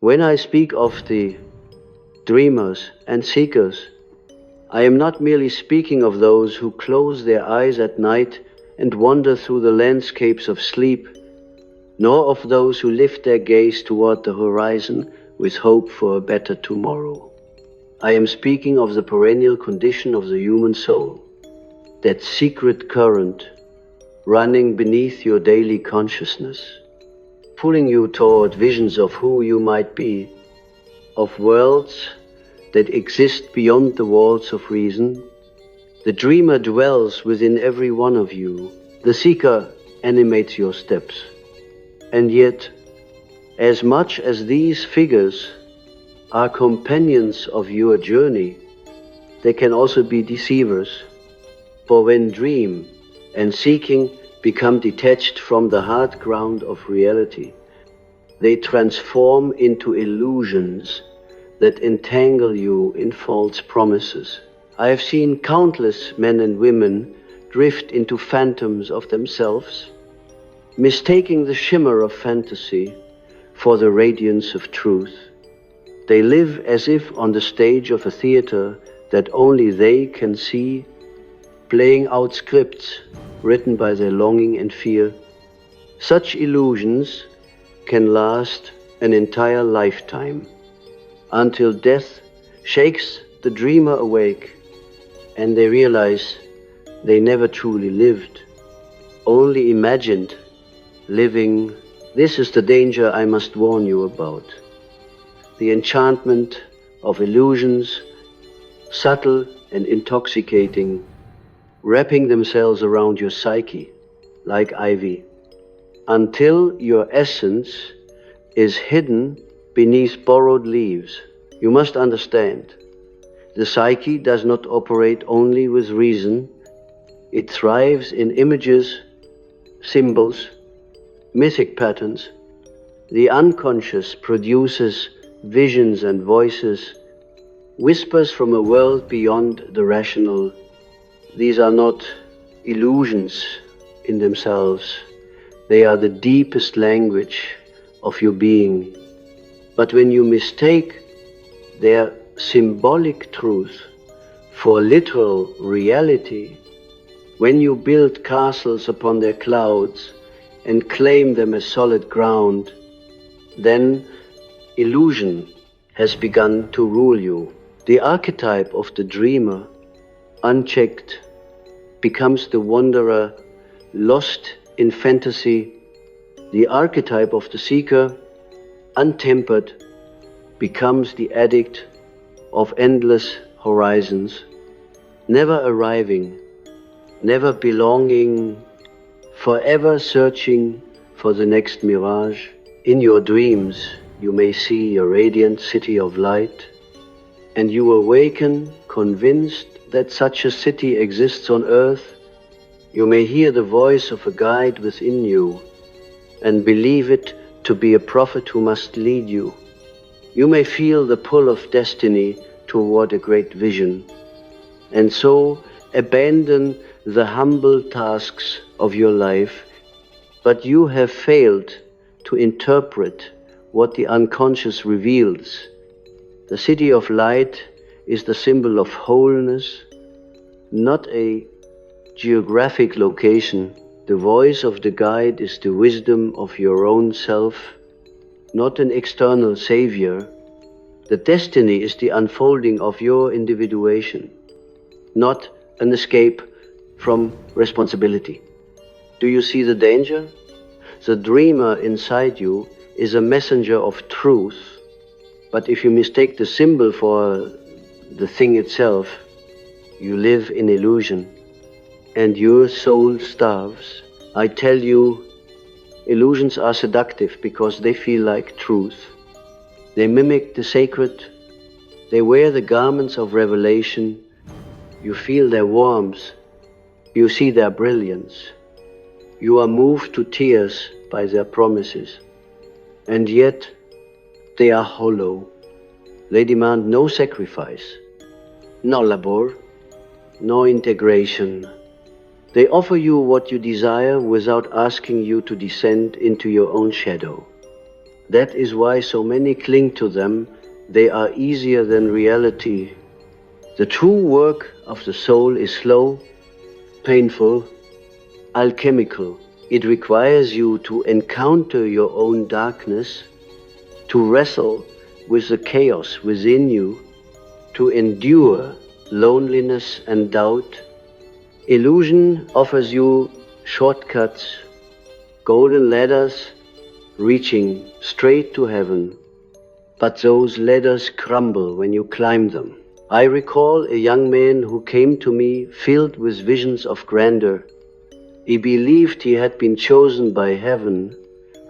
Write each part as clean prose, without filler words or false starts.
When I speak of the dreamers and seekers, I am not merely speaking of those who close their eyes at night and wander through the landscapes of sleep, nor of those who lift their gaze toward the horizon with hope for a better tomorrow. I am speaking of the perennial condition of the human soul, that secret current running beneath your daily consciousness, pulling you toward visions of who you might be, of worlds that exist beyond the walls of reason. The dreamer dwells within every one of you. The seeker animates your steps. And yet, as much as these figures are companions of your journey, they can also be deceivers. For when dream and seeking become detached from the hard ground of reality, they transform into illusions that entangle you in false promises. I have seen countless men and women drift into phantoms of themselves, mistaking the shimmer of fantasy for the radiance of truth. They live as if on the stage of a theater that only they can see, playing out scripts written by their longing and fear. Such illusions can last an entire lifetime, until death shakes the dreamer awake and they realize they never truly lived, only imagined living. This is the danger I must warn you about. The enchantment of illusions, subtle and intoxicating, wrapping themselves around your psyche like ivy, until your essence is hidden beneath borrowed leaves. You must understand, the psyche does not operate only with reason. It thrives in images, symbols, mythic patterns. The unconscious produces visions and voices, whispers from a world beyond the rational. These are not illusions in themselves. They are the deepest language of your being. But when you mistake their symbolic truth for literal reality, when you build castles upon their clouds and claim them as solid ground, then illusion has begun to rule you. The archetype of the dreamer, unchecked, becomes the wanderer, lost in fantasy. The archetype of the seeker, untempered, becomes the addict of endless horizons, never arriving, never belonging, forever searching for the next mirage. In your dreams, you may see a radiant city of light, and you awaken convinced that such a city exists on earth. You may hear the voice of a guide within you and believe it to be a prophet who must lead you. You may feel the pull of destiny toward a great vision, and so abandon the humble tasks of your life. But you have failed to interpret what the unconscious reveals. The city of light is the symbol of wholeness, not a geographic location. The voice of the guide is the wisdom of your own self, not an external savior. The destiny is the unfolding of your individuation, not an escape from responsibility. Do you see the danger? The dreamer inside you is a messenger of truth, but if you mistake the symbol for the thing itself, you live in illusion, and your soul starves. I tell you, illusions are seductive because they feel like truth. They mimic the sacred. They wear the garments of revelation. You feel their warmth. You see their brilliance. You are moved to tears by their promises. And yet, they are hollow. They demand no sacrifice, no labor, no integration. They offer you what you desire without asking you to descend into your own shadow. That is why so many cling to them. They are easier than reality. The true work of the soul is slow, painful, alchemical. It requires you to encounter your own darkness, to wrestle with the chaos within you, to endure loneliness and doubt. Illusion offers you shortcuts, golden ladders reaching straight to heaven, but those ladders crumble when you climb them. I recall a young man who came to me filled with visions of grandeur. He believed he had been chosen by heaven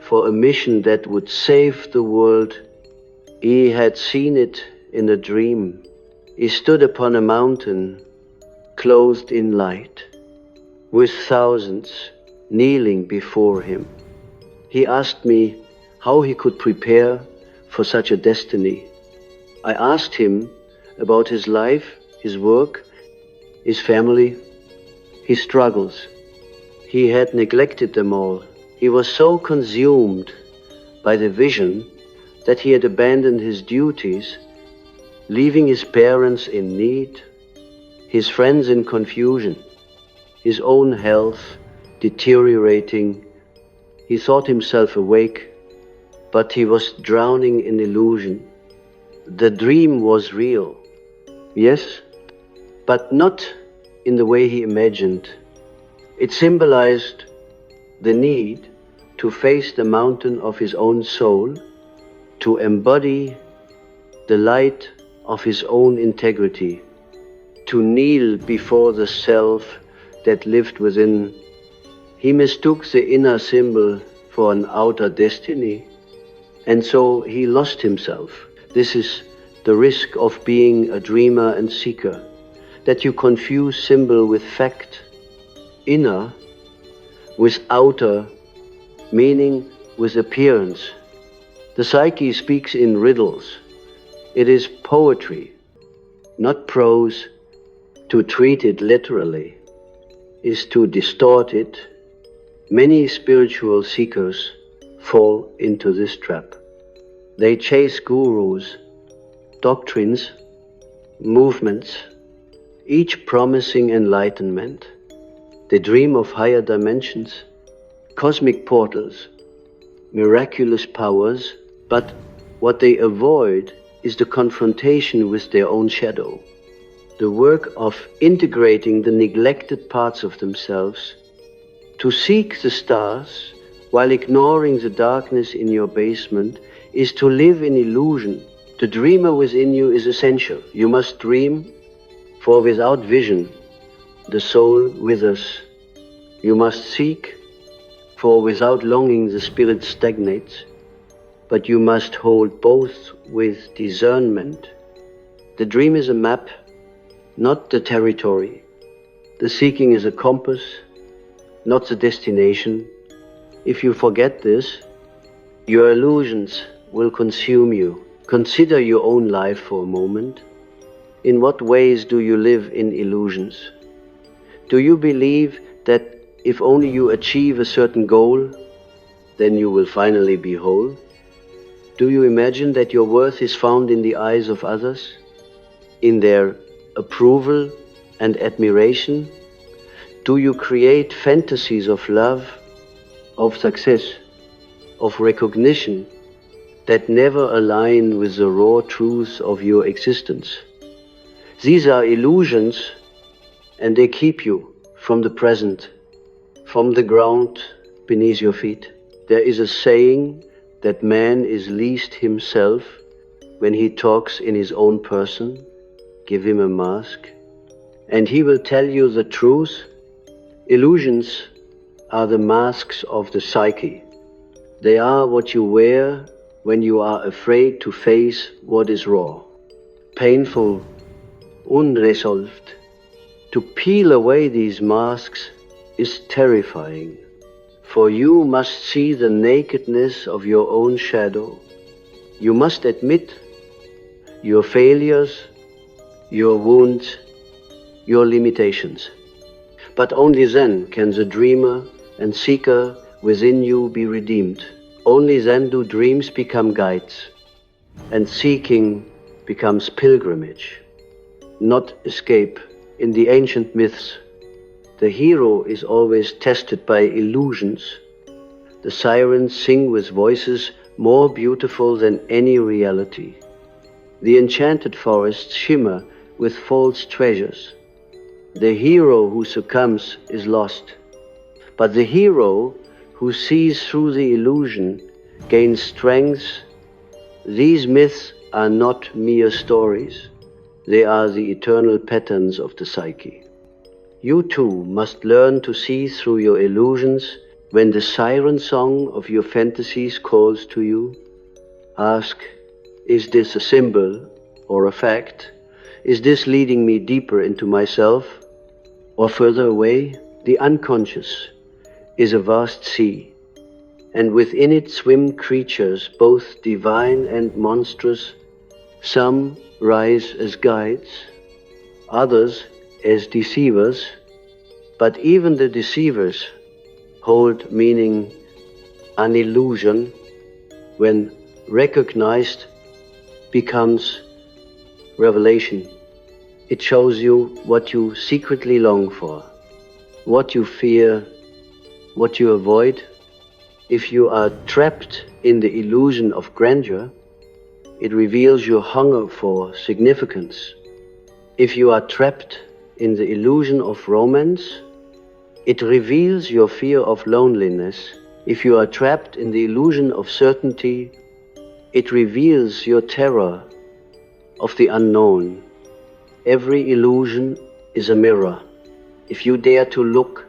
for a mission that would save the world. He had seen it in a dream. He stood upon a mountain, clothed in light, with thousands kneeling before him. He asked me how he could prepare for such a destiny. I asked him about his life, his work, his family, his struggles. He had neglected them all. He was so consumed by the vision that he had abandoned his duties, leaving his parents in need, his friends in confusion, his own health deteriorating. He thought himself awake, but he was drowning in illusion. The dream was real, yes, but not in the way he imagined. It symbolized the need to face the mountain of his own soul, to embody the light of his own integrity, to kneel before the self that lived within. He mistook the inner symbol for an outer destiny, and so he lost himself. This is the risk of being a dreamer and seeker, that you confuse symbol with fact, inner with outer, meaning with appearance. The psyche speaks in riddles. It is poetry, not prose. To treat it literally is to distort it. Many spiritual seekers fall into this trap. They chase gurus, doctrines, movements, each promising enlightenment. They dream of higher dimensions, cosmic portals, miraculous powers, but what they avoid is the confrontation with their own shadow. The work of integrating the neglected parts of themselves. To seek the stars while ignoring the darkness in your basement is to live in illusion. The dreamer within you is essential. You must dream, for without vision, the soul withers. You must seek, for without longing, the spirit stagnates. But you must hold both with discernment. The dream is a map, not the territory. The seeking is a compass, not the destination. If you forget this, your illusions will consume you. Consider your own life for a moment. In what ways do you live in illusions? Do you believe that if only you achieve a certain goal, then you will finally be whole? Do you imagine that your worth is found in the eyes of others, in their approval and admiration? Do you create fantasies of love, of success, of recognition that never align with the raw truth of your existence? These are illusions, and they keep you from the present, from the ground beneath your feet. There is a saying that man is least himself when he talks in his own person. Give him a mask, and he will tell you the truth. Illusions are the masks of the psyche. They are what you wear when you are afraid to face what is raw, painful, unresolved. To peel away these masks is terrifying, for you must see the nakedness of your own shadow. You must admit your failures, your wounds, your limitations. But only then can the dreamer and seeker within you be redeemed. Only then do dreams become guides, and seeking becomes pilgrimage, not escape. In the ancient myths, the hero is always tested by illusions. The sirens sing with voices more beautiful than any reality. The enchanted forests shimmer with false treasures. The hero who succumbs is lost, but the hero who sees through the illusion gains strength. These myths are not mere stories. They are the eternal patterns of the psyche. You too must learn to see through your illusions. When the siren song of your fantasies calls to you, ask, is this a symbol or a fact? Is this leading me deeper into myself or further away? The unconscious is a vast sea, and within it swim creatures both divine and monstrous. Some rise as guides, others as deceivers, but even the deceivers hold meaning. An illusion, when recognized, becomes revelation. It shows you what you secretly long for, what you fear, what you avoid. If you are trapped in the illusion of grandeur, it reveals your hunger for significance. If you are trapped in the illusion of romance, it reveals your fear of loneliness. If you are trapped in the illusion of certainty, it reveals your terror of the unknown. Every illusion is a mirror. If you dare to look,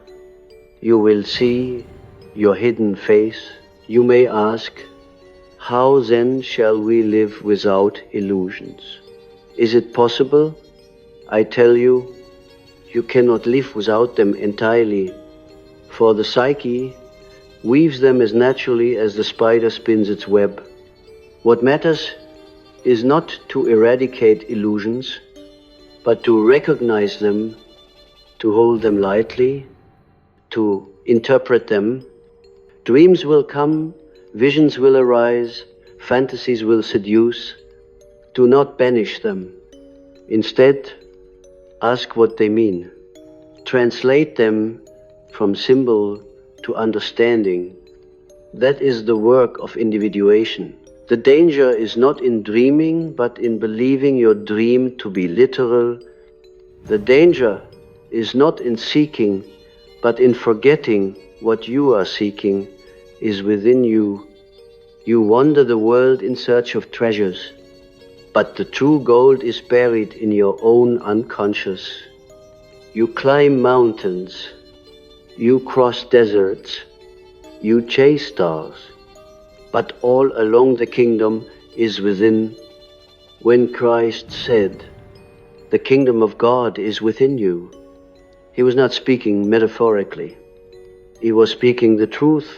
you will see your hidden face. You may ask, how then shall we live without illusions? Is it possible? I tell you, you cannot live without them entirely, for the psyche weaves them as naturally as the spider spins its web. What matters is not to eradicate illusions, but to recognize them, to hold them lightly, to interpret them. Dreams will come, visions will arise, fantasies will seduce. Do not banish them. Instead, ask what they mean. Translate them from symbol to understanding. That is the work of individuation. The danger is not in dreaming, but in believing your dream to be literal. The danger is not in seeking, but in forgetting what you are seeking is within you. You wander the world in search of treasures, but the true gold is buried in your own unconscious. You climb mountains, you cross deserts, you chase stars, but all along the kingdom is within. When Christ said, "The kingdom of God is within you," he was not speaking metaphorically. He was speaking the truth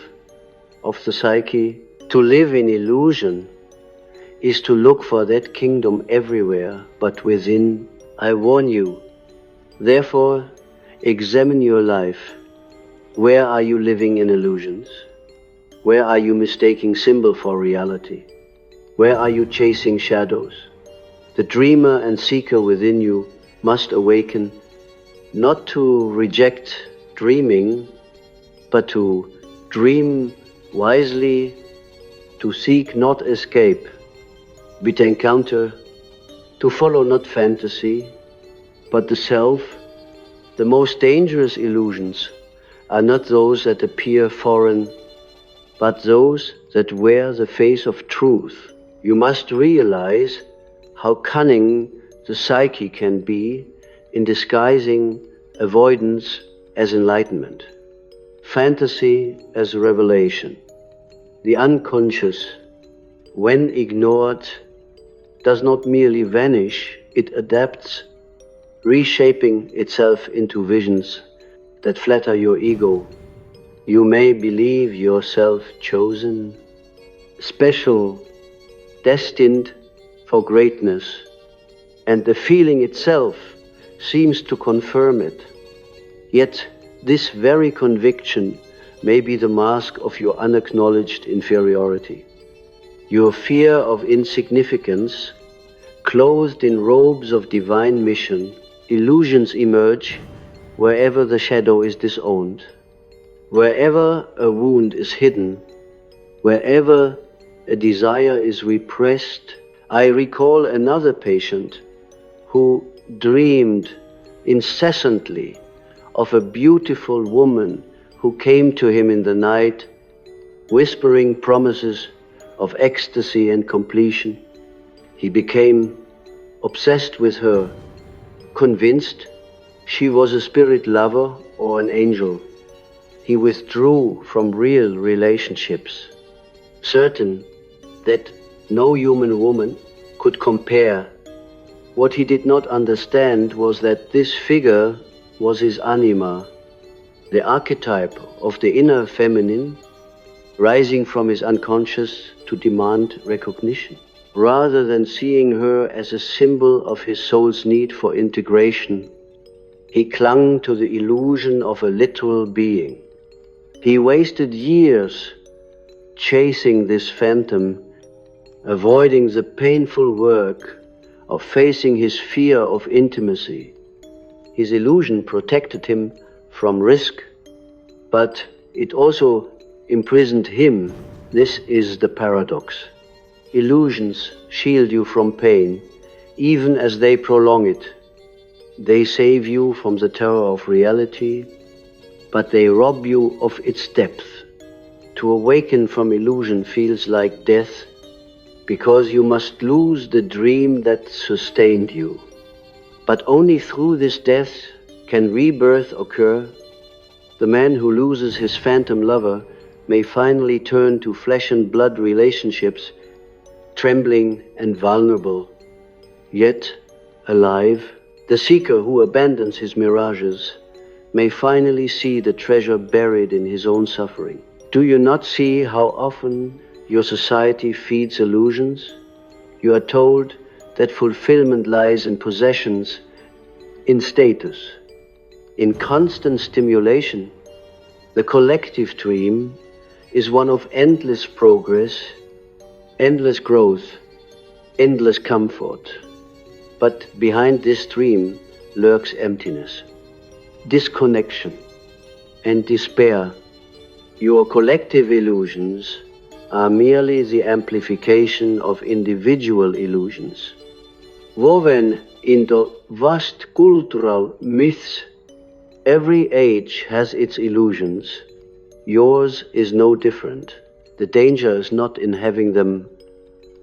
of the psyche. To live in illusion is to look for that kingdom everywhere but within. I warn you, therefore, examine your life. Where are you living in illusions? Where are you mistaking symbol for reality? Where are you chasing shadows? The dreamer and seeker within you must awaken, not to reject dreaming, but to dream wisely, to seek not escape, but encounter, to follow not fantasy, but the self. The most dangerous illusions are not those that appear foreign, but those that wear the face of truth. You must realize how cunning the psyche can be in disguising avoidance as enlightenment, fantasy as revelation. The unconscious, when ignored, does not merely vanish, it adapts, reshaping itself into visions that flatter your ego. You may believe yourself chosen, special, destined for greatness, and the feeling itself seems to confirm it. Yet this very conviction may be the mask of your unacknowledged inferiority. Your fear of insignificance, clothed in robes of divine mission, illusions emerge wherever the shadow is disowned, wherever a wound is hidden, wherever a desire is repressed. I recall another patient who dreamed incessantly of a beautiful woman who came to him in the night, whispering promises of ecstasy and completion. He became obsessed with her, convinced she was a spirit lover or an angel. He withdrew from real relationships, certain that no human woman could compare. What he did not understand was that this figure was his anima, the archetype of the inner feminine, rising from his unconscious to demand recognition. Rather than seeing her as a symbol of his soul's need for integration, he clung to the illusion of a literal being. He wasted years chasing this phantom, avoiding the painful work of facing his fear of intimacy. His illusion protected him from risk, but it also imprisoned him. This is the paradox. Illusions shield you from pain, even as they prolong it. They save you from the terror of reality, but they rob you of its depth. To awaken from illusion feels like death, because you must lose the dream that sustained you. But only through this death can rebirth occur. The man who loses his phantom lover may finally turn to flesh and blood relationships, trembling and vulnerable, yet alive. The seeker who abandons his mirages may finally see the treasure buried in his own suffering. Do you not see how often your society feeds illusions? You are told that fulfillment lies in possessions, in status, in constant stimulation. The collective dream is one of endless progress, endless growth, endless comfort. But behind this dream lurks emptiness, disconnection, and despair. Your collective illusions are merely the amplification of individual illusions. Woven into vast cultural myths, every age has its illusions. Yours is no different. The danger is not in having them,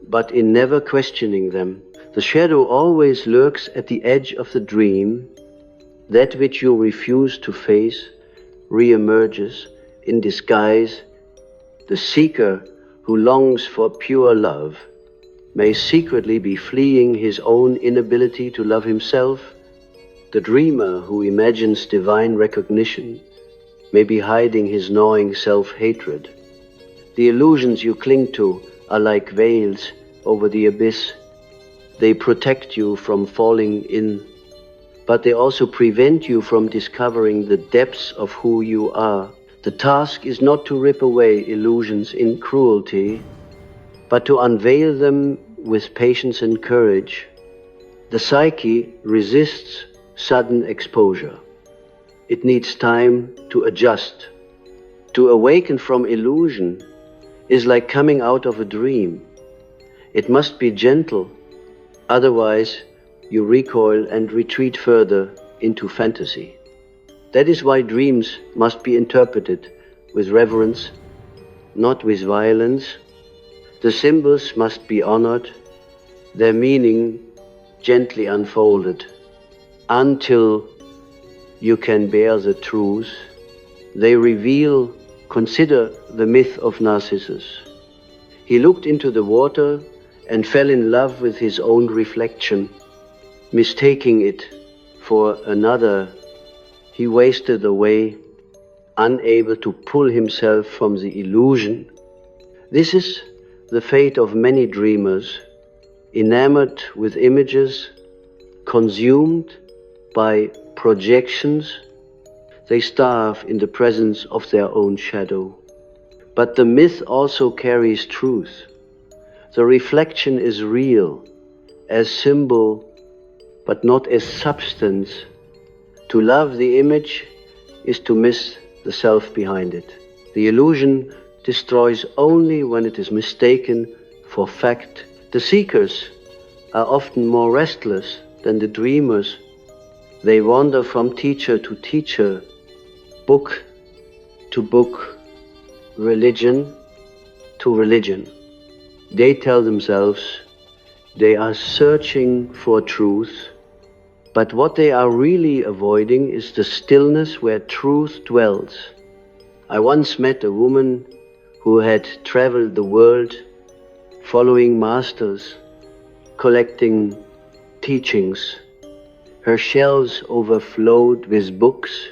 but in never questioning them. The shadow always lurks at the edge of the dream. That which you refuse to face re-emerges in disguise. The seeker who longs for pure love may secretly be fleeing his own inability to love himself. The dreamer who imagines divine recognition may be hiding his gnawing self-hatred. The illusions you cling to are like veils over the abyss. They protect you from falling in, but they also prevent you from discovering the depths of who you are. The task is not to rip away illusions in cruelty, but to unveil them with patience and courage. The psyche resists sudden exposure. It needs time to adjust. To awaken from illusion is like coming out of a dream. It must be gentle, otherwise you recoil and retreat further into fantasy. That is why dreams must be interpreted with reverence, not with violence. The symbols must be honored, their meaning gently unfolded. Until you can bear the truth, they reveal. Consider the myth of Narcissus. He looked into the water and fell in love with his own reflection. Mistaking it for another, he wasted away, unable to pull himself from the illusion. This is the fate of many dreamers, enamored with images, consumed by projections. They starve in the presence of their own shadow. But the myth also carries truth. The reflection is real, as symbol, but not as substance. To love the image is to miss the self behind it. The illusion destroys only when it is mistaken for fact. The seekers are often more restless than the dreamers. They wander from teacher to teacher, book to book, religion to religion. They tell themselves they are searching for truth, but what they are really avoiding is the stillness where truth dwells. I once met a woman who had traveled the world following masters, collecting teachings. Her shelves overflowed with books,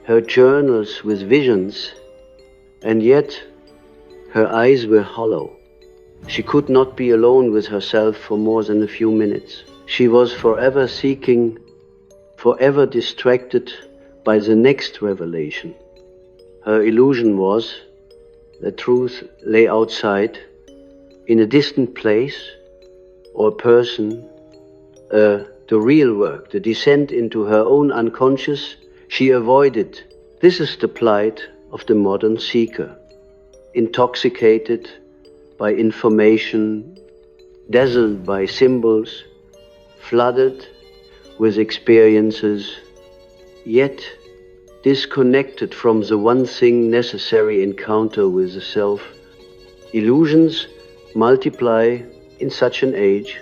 her journals with visions, and yet her eyes were hollow. She could not be alone with herself for more than a few minutes. She was forever seeking, forever distracted by the next revelation. Her illusion was that truth lay outside, in a distant place or person. The real work, the descent into her own unconscious, she avoided. This is the plight of the modern seeker, intoxicated by information, dazzled by symbols, flooded with experiences, yet disconnected from the one thing necessary encounter with the self. Illusions multiply in such an age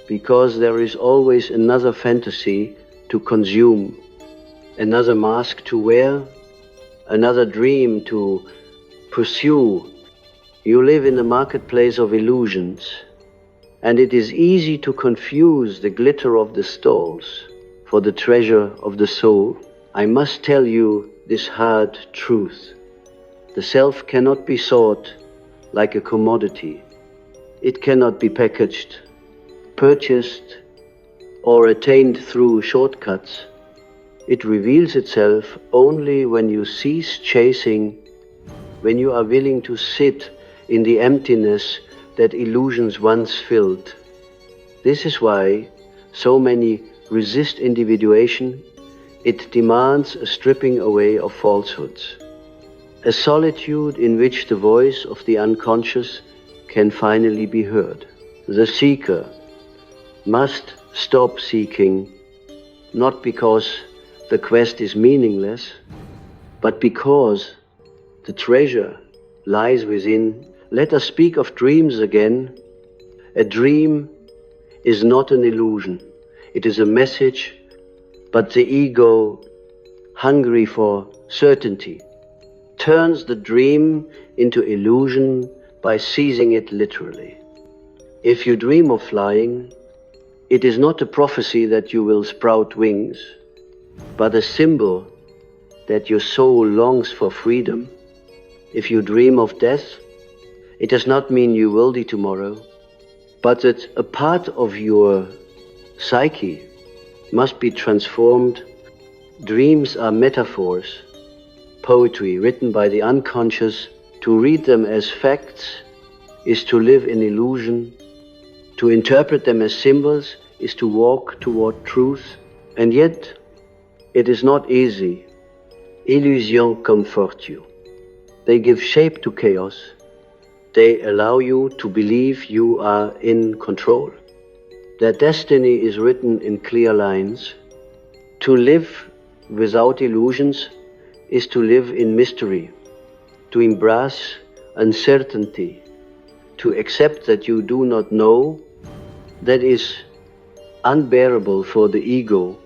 because there is always another fantasy to consume, another mask to wear, another dream to pursue. You live in the marketplace of illusions, and it is easy to confuse the glitter of the stalls for the treasure of the soul. I must tell you this hard truth. The self cannot be sought like a commodity. It cannot be packaged, purchased, or attained through shortcuts. It reveals itself only when you cease chasing, when you are willing to sit in the emptiness that illusions once filled. This is why so many resist individuation. It demands a stripping away of falsehoods, a solitude in which the voice of the unconscious can finally be heard. The seeker must stop seeking, not because the quest is meaningless, but because the treasure lies within. Let us speak of dreams again. A dream is not an illusion. It is a message, but the ego, hungry for certainty, turns the dream into illusion by seizing it literally. If you dream of flying, it is not a prophecy that you will sprout wings, but a symbol that your soul longs for freedom. If you dream of death, it does not mean you will die tomorrow, but that a part of your psyche must be transformed. Dreams are metaphors, poetry written by the unconscious. To read them as facts is to live in illusion. To interpret them as symbols is to walk toward truth. And yet, it is not easy. Illusions comfort you. They give shape to chaos. They allow you to believe you are in control. Their destiny is written in clear lines. To live without illusions is to live in mystery, to embrace uncertainty, to accept that you do not know. That is unbearable for the ego.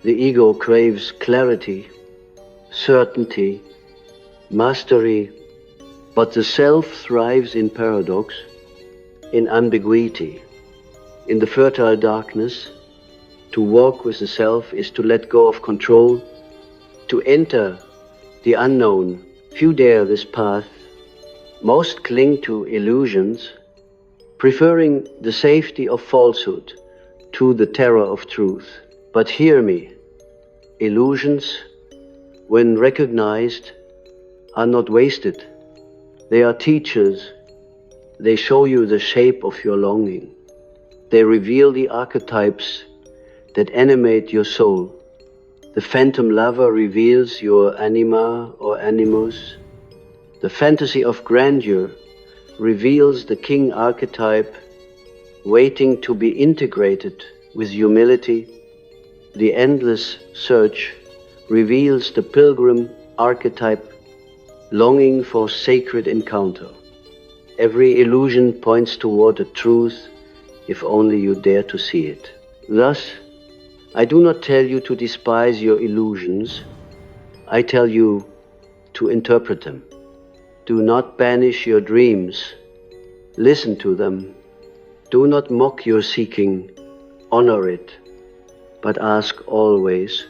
The ego craves clarity, certainty, mastery, but the self thrives in paradox, in ambiguity, in the fertile darkness. To walk with the self is to let go of control, to enter the unknown. Few dare this path. Most cling to illusions, preferring the safety of falsehood to the terror of truth. But hear me, illusions when recognized, are not wasted. They are teachers. They show you the shape of your longing. They reveal the archetypes that animate your soul. The phantom lover reveals your anima or animus. The fantasy of grandeur reveals the king archetype waiting to be integrated with humility. The endless search reveals the pilgrim archetype longing for sacred encounter. Every illusion points toward a truth if only you dare to see it. Thus, I do not tell you to despise your illusions. I tell you to interpret them. Do not banish your dreams. Listen to them. Do not mock your seeking. Honor it. But ask always,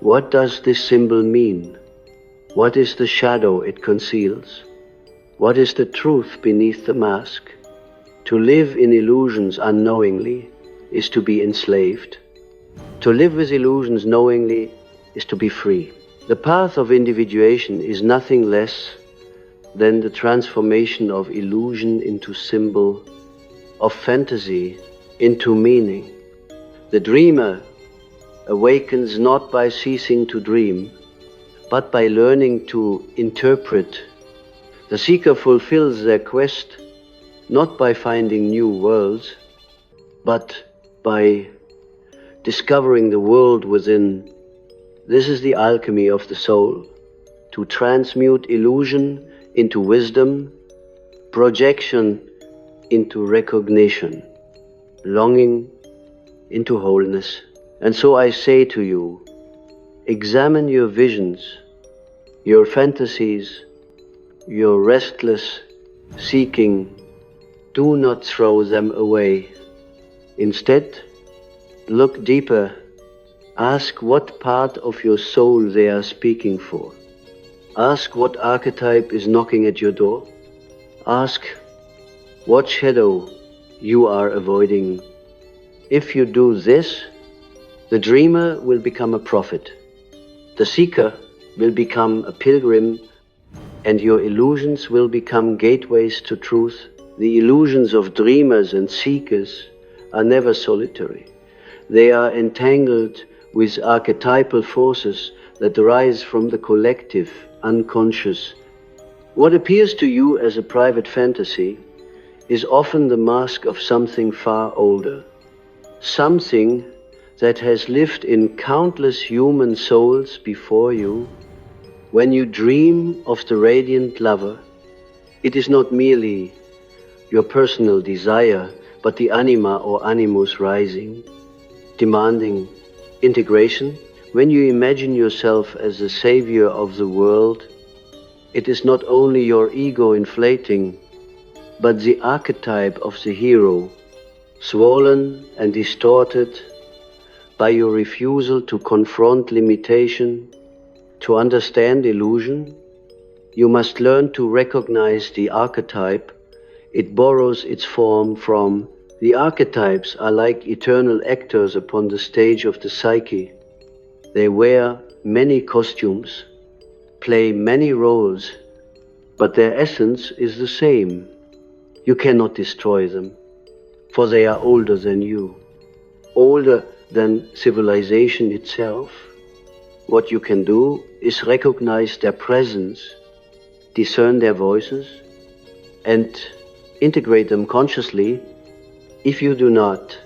what does this symbol mean? What is the shadow it conceals? What is the truth beneath the mask? To live in illusions unknowingly is to be enslaved. To live with illusions knowingly is to be free. The path of individuation is nothing less than the transformation of illusion into symbol, of fantasy into meaning. The dreamer awakens not by ceasing to dream, but by learning to interpret. The seeker fulfills their quest not by finding new worlds, but by discovering the world within. This is the alchemy of the soul, to transmute illusion into wisdom, projection into recognition, longing into wholeness. And so I say to you, examine your visions, your fantasies, your restless seeking. Do not throw them away. Instead, look deeper. Ask what part of your soul they are speaking for. Ask what archetype is knocking at your door. Ask what shadow you are avoiding. If you do this, the dreamer will become a prophet. The seeker will become a pilgrim, and your illusions will become gateways to truth. The illusions of dreamers and seekers are never solitary. They are entangled with archetypal forces that arise from the collective, unconscious. What appears to you as a private fantasy is often the mask of something far older, something that has lived in countless human souls before you. When you dream of the radiant lover, it is not merely your personal desire, but the anima or animus rising, demanding integration. When you imagine yourself as the savior of the world, it is not only your ego inflating, but the archetype of the hero, swollen and distorted by your refusal to confront limitation, to understand illusion. You must learn to recognize the archetype. It borrows its form from the archetypes are like eternal actors upon the stage of the psyche. They wear many costumes, play many roles, but their essence is the same. You cannot destroy them, for they are older than you, older than civilization itself. What you can do is recognize their presence, discern their voices, and integrate them consciously. If you do not,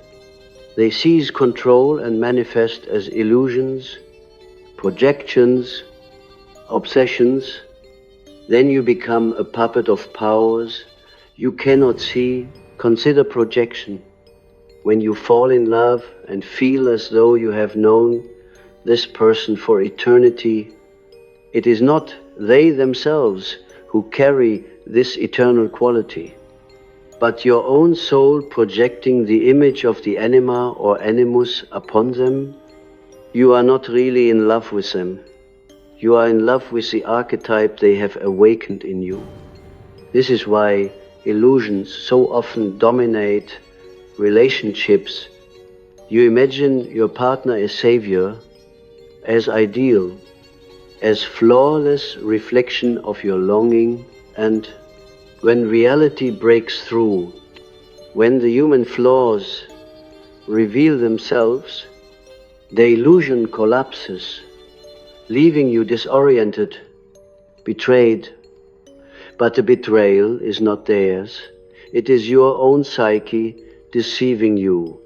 they seize control and manifest as illusions, projections, obsessions. Then you become a puppet of powers you cannot see. Consider projection. When you fall in love and feel as though you have known this person for eternity, it is not they themselves who carry this eternal quality, but your own soul projecting the image of the anima or animus upon them. You are not really in love with them. You are in love with the archetype they have awakened in you. This is why illusions so often dominate relationships. You imagine your partner as savior, as ideal, as flawless reflection of your longing, and when reality breaks through, when the human flaws reveal themselves, the illusion collapses, leaving you disoriented, betrayed. But the betrayal is not theirs. It is your own psyche deceiving you.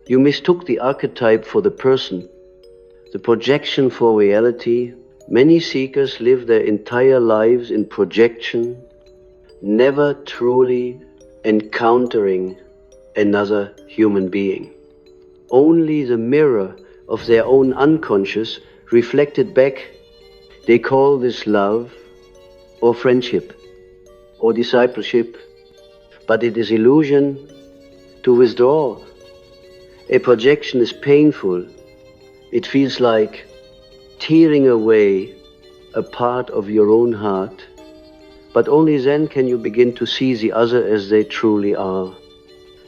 You mistook the archetype for the person, the projection for reality. Many seekers live their entire lives in projection, never truly encountering another human being. Only the mirror of their own unconscious reflected back. They call this love or friendship or discipleship, but it is illusion to withdraw. A projection is painful. It feels like tearing away a part of your own heart, but only then can you begin to see the other as they truly are.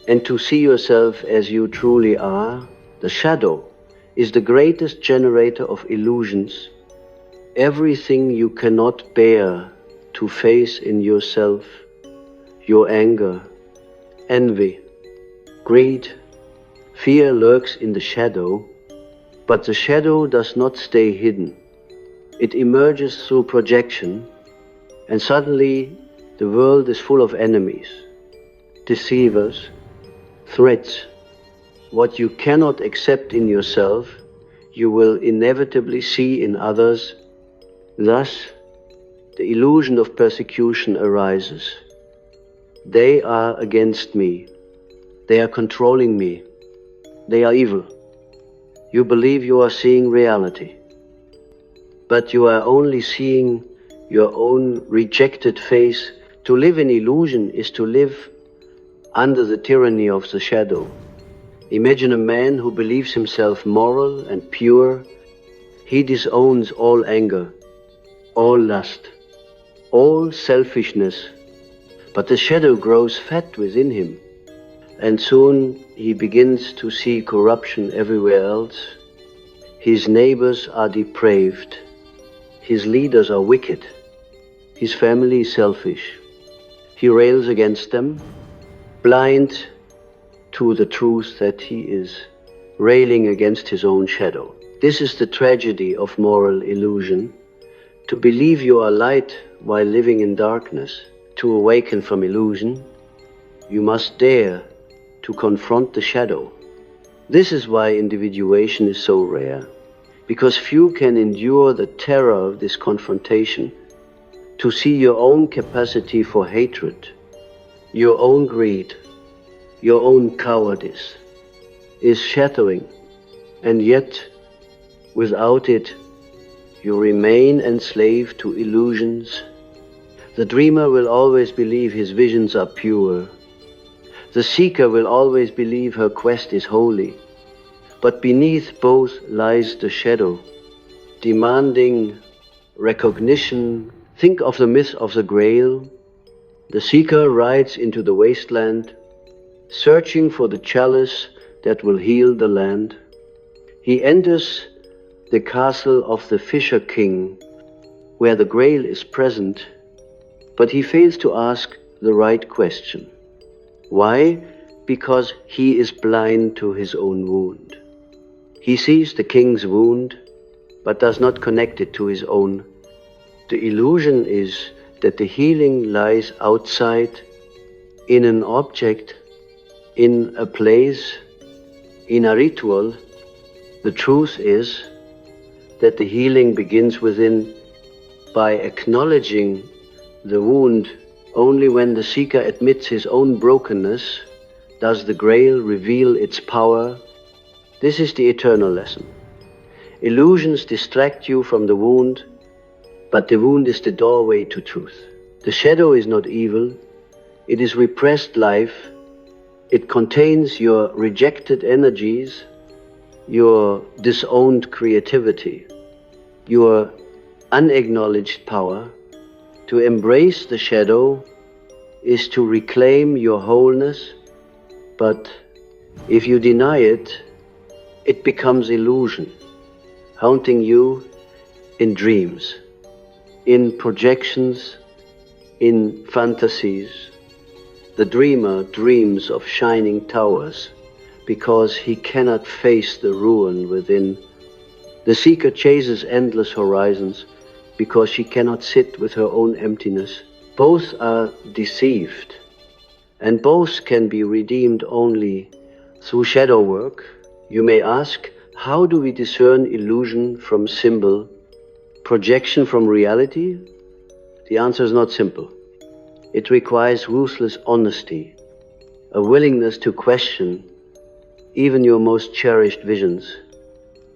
And to see yourself as you truly are, the shadow is the greatest generator of illusions. Everything you cannot bear to face in yourself, your anger, envy, greed, fear lurks in the shadow, but the shadow does not stay hidden. It emerges through projection, and suddenly the world is full of enemies, deceivers, threats. What you cannot accept in yourself, you will inevitably see in others. Thus, the illusion of persecution arises. They are against me. They are controlling me. They are evil. You believe you are seeing reality, but you are only seeing your own rejected face. To live in illusion is to live under the tyranny of the shadow. Imagine a man who believes himself moral and pure. He disowns all anger, all lust, all selfishness, but the shadow grows fat within him, and soon he begins to see corruption everywhere else. His neighbors are depraved, his leaders are wicked, his family is selfish. He rails against them, blind to the truth that he is railing against his own shadow. This is the tragedy of moral illusion. To believe you are light while living in darkness. To awaken from illusion, you must dare to confront the shadow. This is why individuation is so rare, because few can endure the terror of this confrontation. To see your own capacity for hatred, your own greed, your own cowardice is shattering, and yet without it you remain enslaved to illusions. The dreamer will always believe his visions are pure. The seeker will always believe her quest is holy. But beneath both lies the shadow, demanding recognition. Think of the myth of the Grail. The seeker rides into the wasteland, searching for the chalice that will heal the land. He enters the castle of the Fisher King, where the Grail is present, but he fails to ask the right question. Why? Because he is blind to his own wound. He sees the king's wound, but does not connect it to his own. The illusion is that the healing lies outside, in an object, in a place, in a ritual. The truth is that the healing begins within. By acknowledging the wound, only when the seeker admits his own brokenness does the Grail reveal its power. This is the eternal lesson. Illusions distract you from the wound, but the wound is the doorway to truth. The shadow is not evil. It is repressed life. It contains your rejected energies, your disowned creativity, your unacknowledged power. To embrace the shadow is to reclaim your wholeness, but if you deny it, it becomes illusion, haunting you in dreams, in projections, in fantasies. The dreamer dreams of shining towers because he cannot face the ruin within. The seeker chases endless horizons because she cannot sit with her own emptiness. Both are deceived, and both can be redeemed only through shadow work. You may ask, how do we discern illusion from symbol, projection from reality? The answer is not simple. It requires ruthless honesty, a willingness to question even your most cherished visions.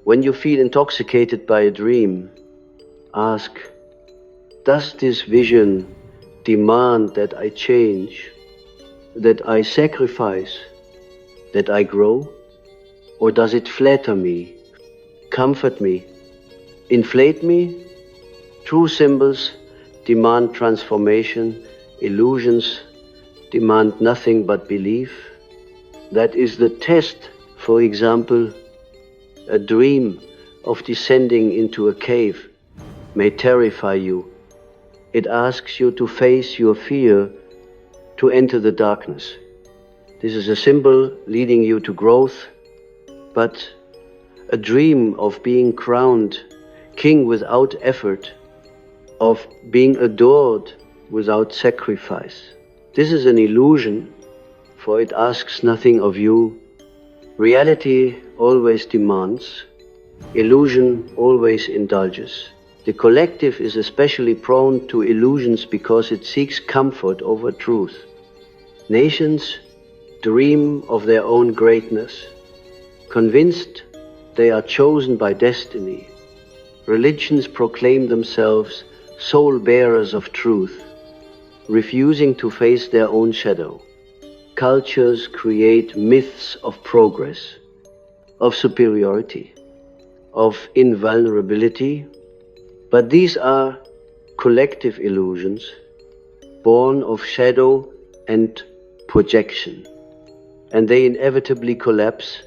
When you feel intoxicated by a dream, ask, does this vision demand that I change, that I sacrifice, that I grow? Or does it flatter me, comfort me, inflate me? True symbols demand transformation, illusions demand nothing but belief. That is the test. For example, a dream of descending into a cave may terrify you. It asks you to face your fear, to enter the darkness. This is a symbol leading you to growth, but a dream of being crowned king without effort, of being adored without sacrifice. This is an illusion, for it asks nothing of you. Reality always demands, illusion always indulges. The collective is especially prone to illusions because it seeks comfort over truth. Nations dream of their own greatness, convinced they are chosen by destiny. Religions proclaim themselves soul bearers of truth, refusing to face their own shadow. Cultures create myths of progress, of superiority, of invulnerability, but these are collective illusions, born of shadow and projection, and they inevitably collapse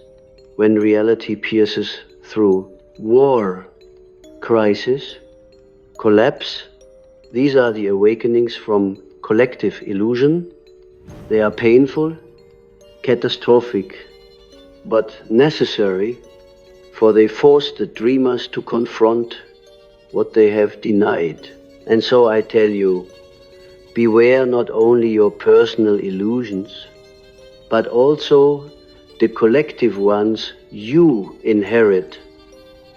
when reality pierces through. War, crisis, collapse, these are the awakenings from collective illusion. They are painful, catastrophic, but necessary, for they force the dreamers to confront what they have denied. And so I tell you, beware not only your personal illusions, but also the collective ones you inherit.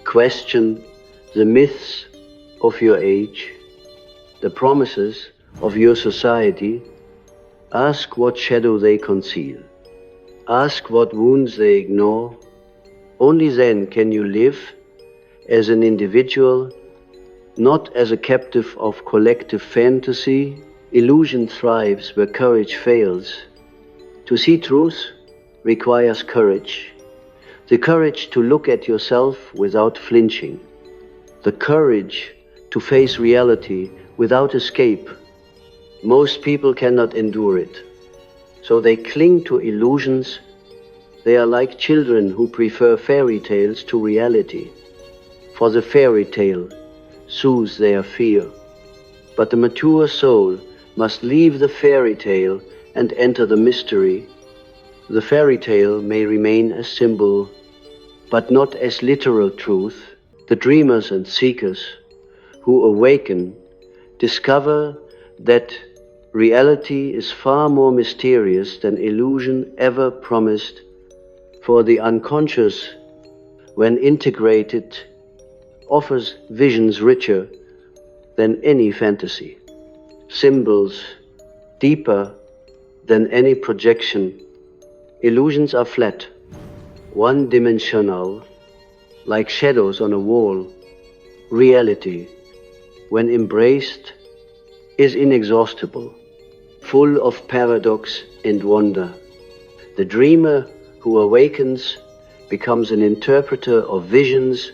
Question the myths of your age, the promises of your society. Ask what shadow they conceal. Ask what wounds they ignore. Only then can you live as an individual, not as a captive of collective fantasy. Illusion thrives where courage fails. To see truth requires courage. The courage to look at yourself without flinching. The courage to face reality without escape. Most people cannot endure it, so they cling to illusions. They are like children who prefer fairy tales to reality, for the fairy tale soothes their fear. But the mature soul must leave the fairy tale and enter the mystery. The fairy tale may remain a symbol, but not as literal truth. The dreamers and seekers who awaken discover that reality is far more mysterious than illusion ever promised, for the unconscious, when integrated, offers visions richer than any fantasy, symbols deeper than any projection. Illusions are flat, one-dimensional, like shadows on a wall. Reality, when embraced, is inexhaustible, full of paradox and wonder. The dreamer who awakens becomes an interpreter of visions,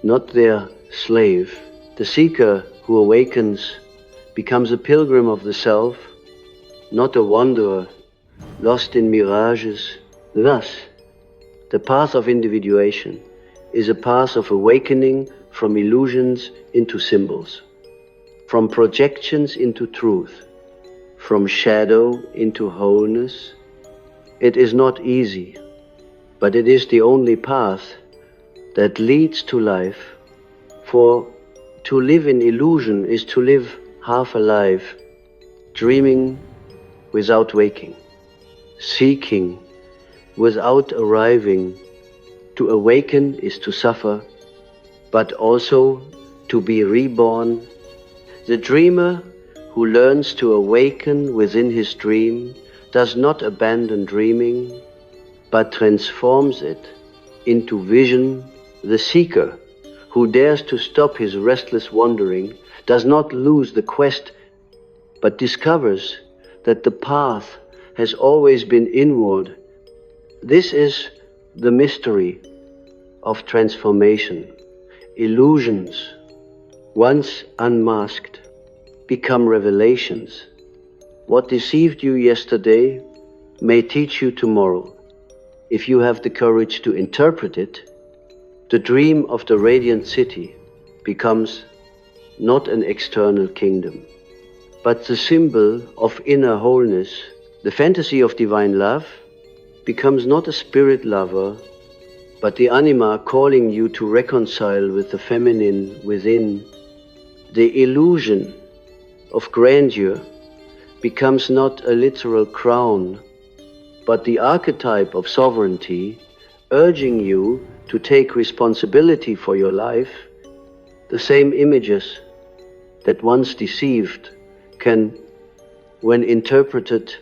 not their slave. The seeker who awakens becomes a pilgrim of the self, not a wanderer lost in mirages. Thus, the path of individuation is a path of awakening from illusions into symbols, from projections into truth, from shadow into wholeness. It is not easy, but it is the only path that leads to life, for to live in illusion is to live half alive, dreaming without waking, seeking without arriving. To awaken is to suffer, but also to be reborn. The dreamer who learns to awaken within his dream does not abandon dreaming, but transforms it into vision. The seeker who dares to stop his restless wandering does not lose the quest, but discovers that the path has always been inward. This is the mystery of transformation. Illusions, once unmasked, become revelations. What deceived you yesterday may teach you tomorrow, if you have the courage to interpret it. The dream of the radiant city becomes not an external kingdom, but the symbol of inner wholeness. The fantasy of divine love becomes not a spirit lover, but the anima calling you to reconcile with the feminine within. The illusion of grandeur becomes not a literal crown, but the archetype of sovereignty, urging you to take responsibility for your life. The same images that once deceived can, when interpreted,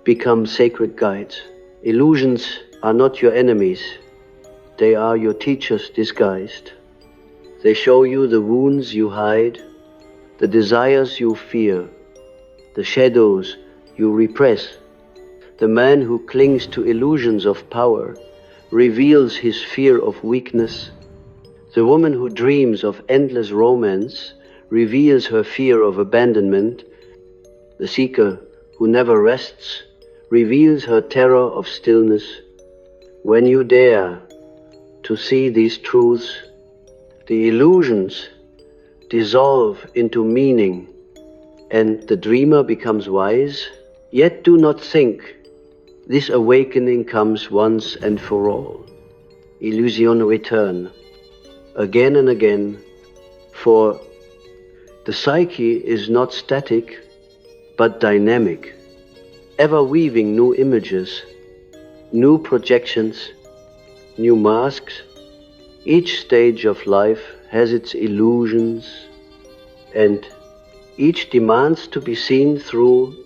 become sacred guides. Illusions are not your enemies. They are your teachers disguised. They show you the wounds you hide, the desires you fear, the shadows you repress. The man who clings to illusions of power reveals his fear of weakness. The woman who dreams of endless romance reveals her fear of abandonment. The seeker who never rests reveals her terror of stillness. When you dare to see these truths, the illusions dissolve into meaning, and the dreamer becomes wise. Yet do not think this awakening comes once and for all. Illusion return again and again, for the psyche is not static but dynamic, ever weaving new images, new projections, new masks. Each stage of life has its illusions, and each demands to be seen through.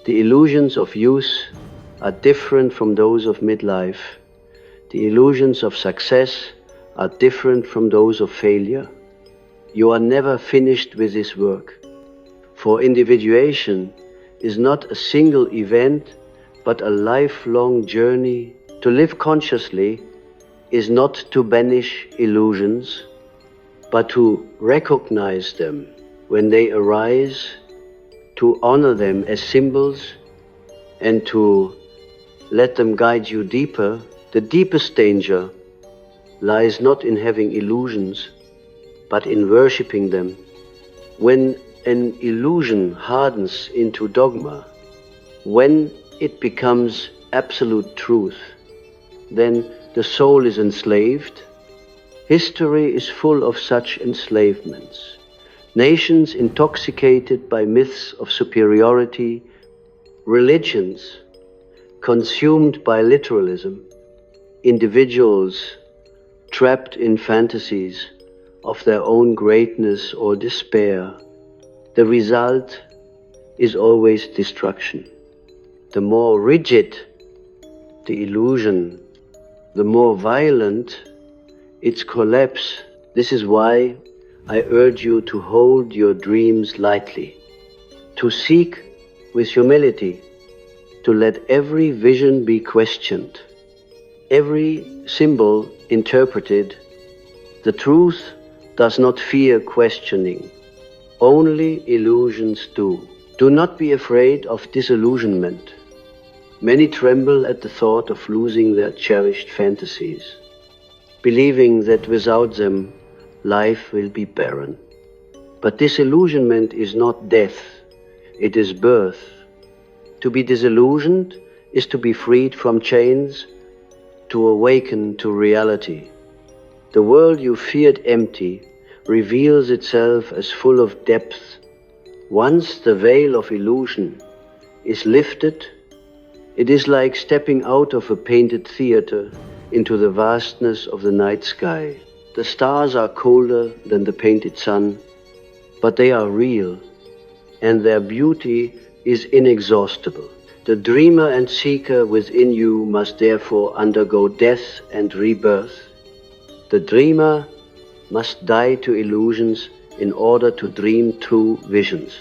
The illusions of youth are different from those of midlife. The illusions of success are different from those of failure. You are never finished with this work, for individuation is not a single event, but a lifelong journey. To live consciously is not to banish illusions, but to recognize them when they arise, to honor them as symbols, and to let them guide you deeper. The deepest danger lies not in having illusions, but in worshipping them. When an illusion hardens into dogma, when it becomes absolute truth, then the soul is enslaved. History is full of such enslavements. Nations intoxicated by myths of superiority, religions consumed by literalism, individuals trapped in fantasies of their own greatness or despair. The result is always destruction. The more rigid the illusion, the more violent its collapse. This is why I urge you to hold your dreams lightly, to seek with humility, to let every vision be questioned, every symbol interpreted. The truth does not fear questioning. Only illusions do. Do not be afraid of disillusionment. Many tremble at the thought of losing their cherished fantasies. believing that without them life will be barren. But disillusionment is not death, it is birth. To be disillusioned is to be freed from chains, to awaken to reality. The world you feared empty reveals itself as full of depth. Once the veil of illusion is lifted, it is like stepping out of a painted theater into the vastness of the night sky. The stars are colder than the painted sun, but they are real, and their beauty is inexhaustible. The dreamer and seeker within you must therefore undergo death and rebirth. The dreamer must die to illusions in order to dream true visions.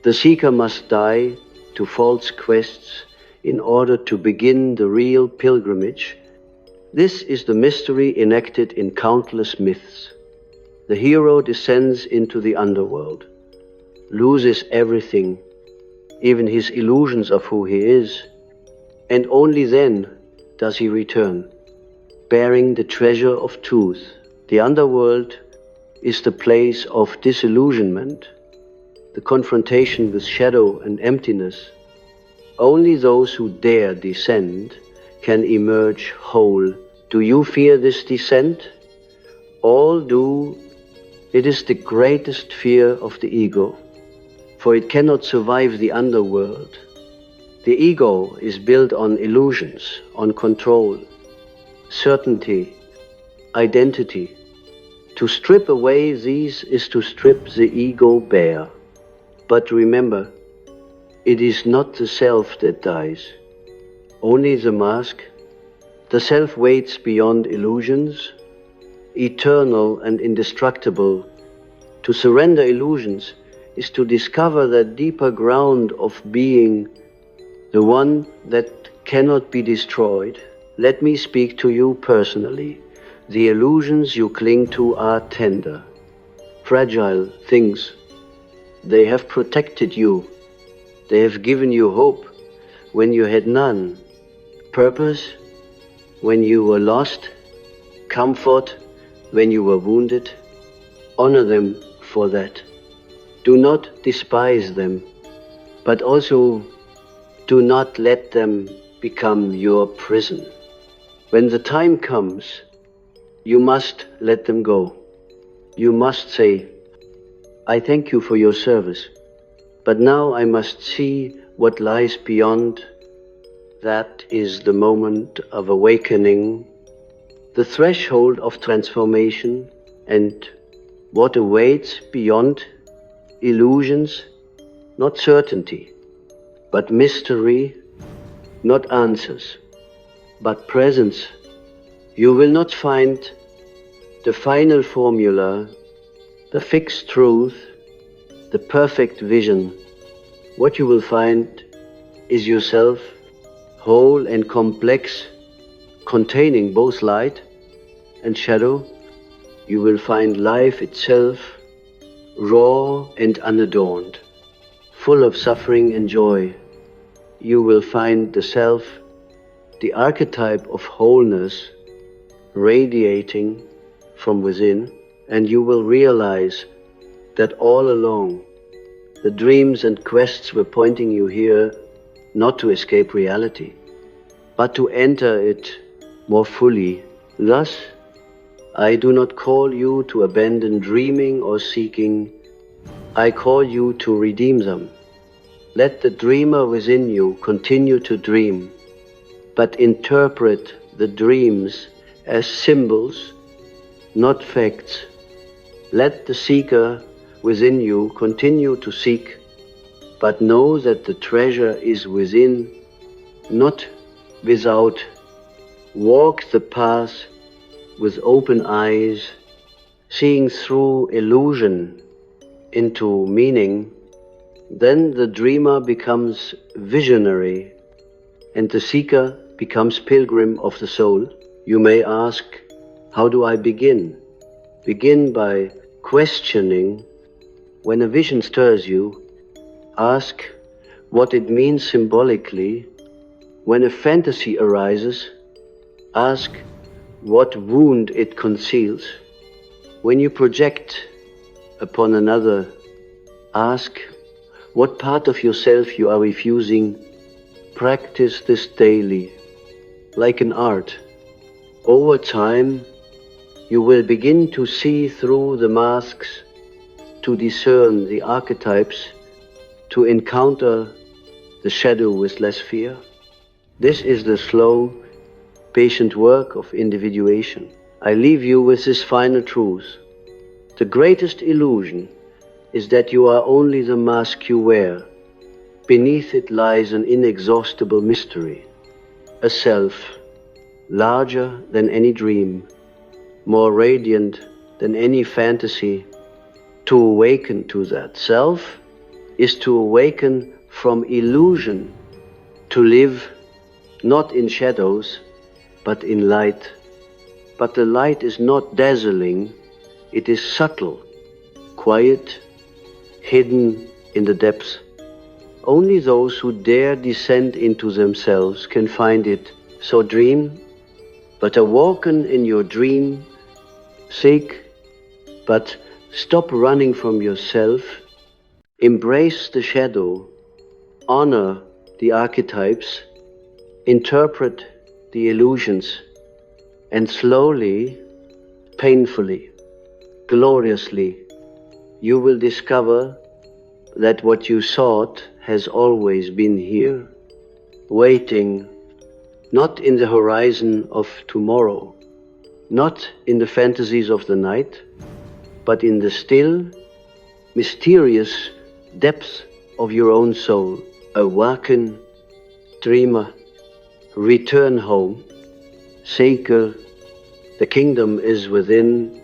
The seeker must die to false quests in order to begin the real pilgrimage. This is the mystery enacted in countless myths. The hero descends into the underworld, loses everything, even his illusions of who he is, and only then does he return, bearing the treasure of truth. The underworld is the place of disillusionment, the confrontation with shadow and emptiness. Only those who dare descend can emerge whole. Do you fear this descent? All do. It is the greatest fear of the ego, for it cannot survive the underworld. The ego is built on illusions, on control, certainty, identity. To strip away these is to strip the ego bare. But remember, it is not the self that dies, only the mask. The self waits beyond illusions, eternal and indestructible. To surrender illusions is to discover that deeper ground of being, the one that cannot be destroyed. Let me speak to you personally. The illusions you cling to are tender, fragile things. They have protected you. They have given you hope when you had none, purpose when you were lost, comfort when you were wounded. Honor them for that. Do not despise them, but also do not let them become your prison. When the time comes, you must let them go. You must say, I thank you for your service, but now I must see what lies beyond. That is the moment of awakening, the threshold of transformation, and what awaits beyond illusions, not certainty, but mystery, not answers, but presence. You will not find the final formula, the fixed truth, the perfect vision. What you will find is yourself, whole and complex, containing both light and shadow. You will find life itself, raw and unadorned, full of suffering and joy. You will find the self, the archetype of wholeness, radiating from within, and you will realize that all along the dreams and quests were pointing you here not to escape reality, but to enter it more fully. Thus, I do not call you to abandon dreaming or seeking. I call you to redeem them. Let the dreamer within you continue to dream, but interpret the dreams as symbols, not facts. Let the seeker within you continue to seek, but know that the treasure is within, not without. Walk the path with open eyes, seeing through illusion into meaning. Then the dreamer becomes visionary, and the seeker becomes pilgrim of the soul. You may ask, how do I begin? Begin by questioning. When a vision stirs you, ask what it means symbolically. When a fantasy arises, ask what wound it conceals. When you project upon another, ask what part of yourself you are refusing. Practice this daily, like an art. Over time, you will begin to see through the masks, to discern the archetypes, to encounter the shadow with less fear. This is the slow, patient work of individuation. I leave you with this final truth. The greatest illusion is that you are only the mask you wear. Beneath it lies an inexhaustible mystery, a self larger than any dream, more radiant than any fantasy. To awaken to that self is to awaken from illusion, to live not in shadows, but in light. But the light is not dazzling, it is subtle, quiet, hidden in the depths. Only those who dare descend into themselves can find it. So dream, but awaken in your dream. Seek, but stop running from yourself. Embrace the shadow. Honor the archetypes. Interpret the illusions. And slowly, painfully, gloriously, you will discover that what you sought has always been here, waiting, not in the horizon of tomorrow, not in the fantasies of the night, but in the still, mysterious depths of your own soul. Awaken, dreamer, return home. Seeker, the kingdom is within.